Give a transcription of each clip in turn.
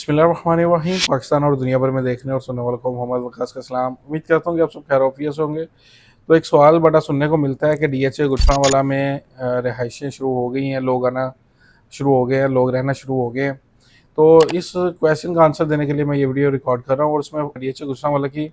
बिस्मिल्लाहिर्रहमानिर्रहीम। पाकिस्तान और दुनिया भर में देखने और सुनने वालों को मोहम्मद वकास का सलाम। उम्मीद करता हूँ कि आप सब खैर से होंगे। तो एक सवाल बड़ा सुनने को मिलता है कि डीएचए गुजरांवाला में रिहाइशें शुरू हो गई हैं, लोग आना शुरू हो गए हैं, लोग रहना शुरू हो गए हैं। तो इस क्वेश्चन का आंसर देने के लिए मैं ये वीडियो रिकॉर्ड कर रहा हूँ और उसमें डीएचए गुजरांवाला की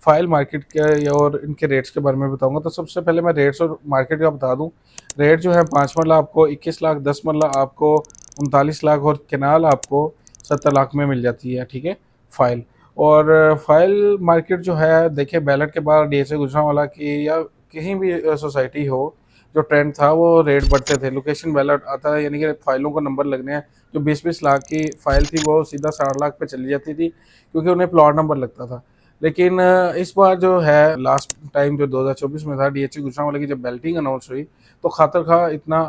फ़ाइल मार्केट के और इनके रेट्स के बारे में बताऊँगा। तो सबसे पहले मैं रेट्स और मार्केट का बता दूँ। रेट जो है 5 मरला आपको 21 लाख, 10 मरला आपको 39 लाख और केनाल आपको 70 लाख में मिल जाती है। ठीक है, फ़ाइल। और फ़ाइल मार्केट जो है देखिए, बैलेट के बाद डीएचए गुजरांवाला की या कहीं भी सोसाइटी हो, जो ट्रेंड था वो रेट बढ़ते थे। लोकेशन बैलेट आता है, यानी कि फ़ाइलों को नंबर लगने हैं। जो 20-20 लाख की फ़ाइल थी वो सीधा 60 लाख पे चली जाती थी, क्योंकि उन्हें प्लॉट नंबर लगता था। लेकिन इस बार जो है लास्ट टाइम जो 2024 में था, डीएचए गुजरांवाला की जब बैलेटिंग अनाउंस हुई तो खातर खा इतना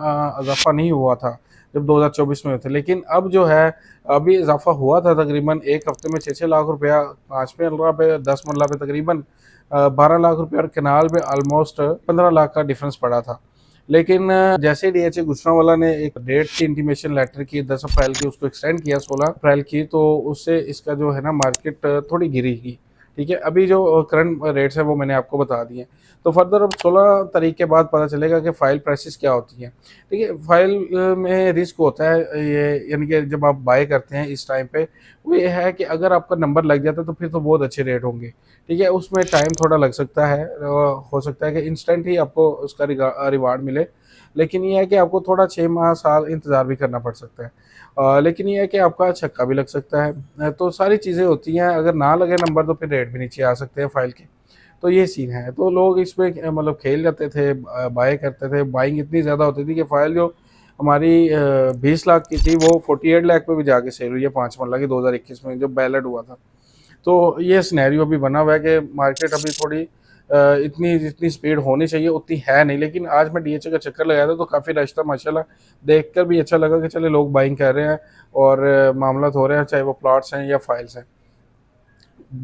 इजाफा नहीं हुआ था जब 2024 में थे। लेकिन अब जो है अभी इजाफा हुआ था, तकरीबन एक हफ्ते में 6-6 लाख रुपया, 5 मरला पे 10 मरला पे तकरीबन 12 लाख रुपया और केनाल पे ऑलमोस्ट 15 लाख का डिफरेंस पड़ा था। लेकिन जैसे डीएचए गुजरांवाला ने एक डेट की इंटीमेशन लेटर की 10 अप्रैल की, उसको एक्सटेंड किया 16 अप्रैल की, तो उससे इसका जो है ना मार्केट थोड़ी गिरी की। ठीक है, अभी जो करंट रेट्स है वो मैंने आपको बता दिए। तो फर्दर अब 16 तारीख के बाद पता चलेगा कि फ़ाइल प्राइसेस क्या होती हैं। ठीक है, फ़ाइल में रिस्क होता है ये, यानी कि जब आप बाय करते हैं इस टाइम पे, वो ये है कि अगर आपका नंबर लग जाता है तो फिर तो बहुत अच्छे रेट होंगे। ठीक है, उसमें टाइम थोड़ा लग सकता है, हो सकता है कि इंस्टेंट ही आपको उसका रिवार्ड मिले। लेकिन ये है कि आपको थोड़ा 6 माह साल इंतज़ार भी करना पड़ सकता है। लेकिन ये है कि आपका छक्का भी लग सकता है। तो सारी चीज़ें होती हैं, अगर ना लगे नंबर तो फिर रेट भी नीचे आ सकते हैं फ़ाइल के। तो ये सीन है। तो लोग इसमें मतलब खेल जाते थे, बाय करते थे। बाइंग इतनी ज़्यादा होती थी कि फ़ाइल जो हमारी 20 लाख की थी वो 48 लाख पे भी जाके सेल हुई है 5 मरला की 2021 में जब बैलेट हुआ था। तो ये सिनेरियो भी बना हुआ है कि मार्केट अभी थोड़ी इतनी जितनी स्पीड होनी चाहिए उतनी है नहीं। लेकिन आज मैं डीएचए का चक्कर लगाया था तो काफ़ी रश था माशाल्लाह। देखकर भी अच्छा लगा कि चले लोग बाइंग कर रहे हैं और मामला हो रहे हैं, चाहे वो प्लॉट्स हैं या फाइल्स हैं।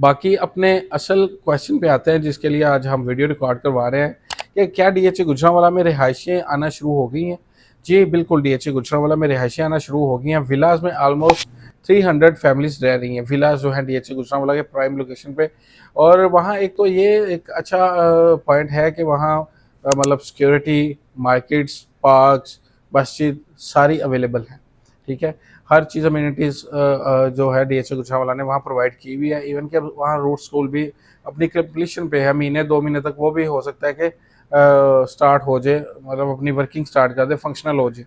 बाकी अपने असल क्वेश्चन पे आते हैं जिसके लिए आज हम वीडियो रिकॉर्ड करवा रहे हैं कि क्या डीएचए गुजरांवाला में रिहाइशें आना शुरू हो गई हैं। जी बिल्कुल, डीएचए गुजरांवाला में रिहाइशें आना शुरू हो गई हैं। विलास में ऑलमोस्ट 300 फैमिलीज रह रही हैं। विलास जो है डीएचए गुजरांवाला के प्राइम लोकेशन पे। और वहाँ एक तो ये एक अच्छा पॉइंट है कि वहाँ मतलब सिक्योरिटी, मार्केट्स, पार्क्स, मस्जिद सारी अवेलेबल हैं। ठीक है, हर चीज़ अम्यूनिटीज़ जो है डीएचए गुजरांवाला ने वहाँ प्रोवाइड की हुई है। इवन कि अब वहाँ रूट स्कूल भी अपनी कंप्लीशन पे है, महीने 2 महीने तक वो भी हो सकता है कि स्टार्ट हो जाए, मतलब अपनी वर्किंग स्टार्ट कर दे, फंक्शनल हो जाए।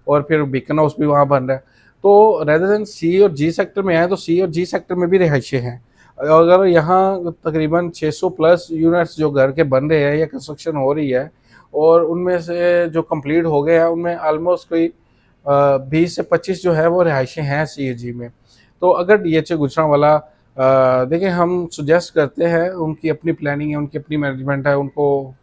और फिर बीकन हाउस भी वहाँ बन रहा है। तो रेदर देन सी और जी सेक्टर में आए तो सी और जी सेक्टर में भी रिहाइशें हैं। अगर यहाँ तकरीबन 600 प्लस यूनिट्स जो घर के बन रहे हैं या कंस्ट्रक्शन हो रही है, और उनमें से जो कंप्लीट हो गए हैं उनमें ऑलमोस्ट कोई 20 से 25 जो है वो रिहाइशें हैं सीएजी में। तो अगर डीएचए गुजरांवाला देखिए, हम सुजेस्ट करते हैं, उनकी अपनी प्लानिंग है, उनकी अपनी मैनेजमेंट है, उनको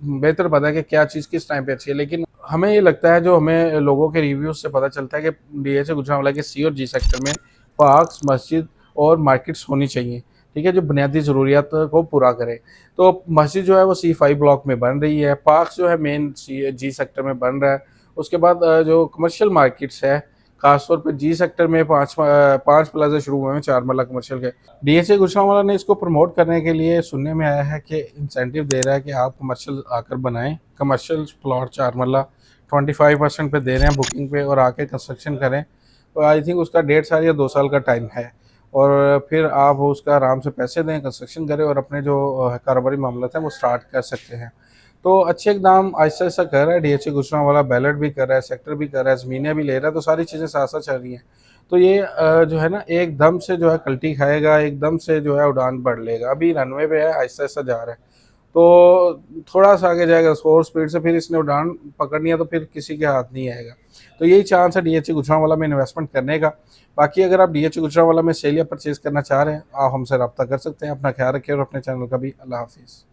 बेहतर पता है कि क्या चीज़ किस टाइम पे अच्छी है। लेकिन हमें ये लगता है, जो हमें लोगों के रिव्यूज से पता चलता है, कि डीएचए गुजरांवाला के सी और जी सेक्टर में पार्क्स, मस्जिद और मार्केट्स होनी चाहिए। ठीक है, जो बुनियादी ज़रूरियात को पूरा करे। तो मस्जिद जो है वो C5 ब्लॉक में बन रही है, पार्क्स जो है मेन सी जी सेक्टर में बन रहा है। उसके बाद जो कमर्शियल मार्केट्स है, खासतौर पे जी सेक्टर में 5 प्लाजा शुरू हुए हैं 4 मरला कमर्शियल के। डीएचए गुजरांवाला ने इसको प्रमोट करने के लिए सुनने में आया है कि इंसेंटिव दे रहा है कि आप कमर्शियल आकर बनाएं, कमर्शियल प्लॉट 4 मरला 25% पे दे रहे हैं बुकिंग पे, और आके कंस्ट्रक्शन करें। तो आई थिंक उसका 1.5 साल या 2 साल का टाइम है, और फिर आप उसका आराम से पैसे दें, कंस्ट्रक्शन करें और अपने जो कारोबारी मामला हैं वो स्टार्ट कर सकते हैं। तो अच्छे इकदाम आहिस्ता आहिस्ता कर रहा है डीएचए गुजरांवाला, बैलेट भी कर रहा है, सेक्टर भी कर रहा है, ज़मीनें भी ले रहा है। तो सारी चीज़ें साथ साथ चल रही हैं। तो ये जो है ना, एकदम से जो है कल्टी खाएगा, एकदम से जो है उड़ान बढ़ लेगा। अभी रनवे पे है, आहिस्ता आहिस्ता जा रहा है। तो थोड़ा सा आगे जाएगा और स्पीड से, फिर इसने उड़ान पकड़नी है तो फिर किसी के हाथ नहीं आएगा। तो यही चांस है डीएचए गुजरांवाला में इन्वेस्टमेंट करने का। बाकी अगर आप डीएचए गुजरांवाला में सेल या परचेज करना चाह रहे हैं, आप हमसे रब्ता कर सकते हैं। अपना ख्याल रखिए और अपने चैनल का भी। अल्लाह हाफिज़।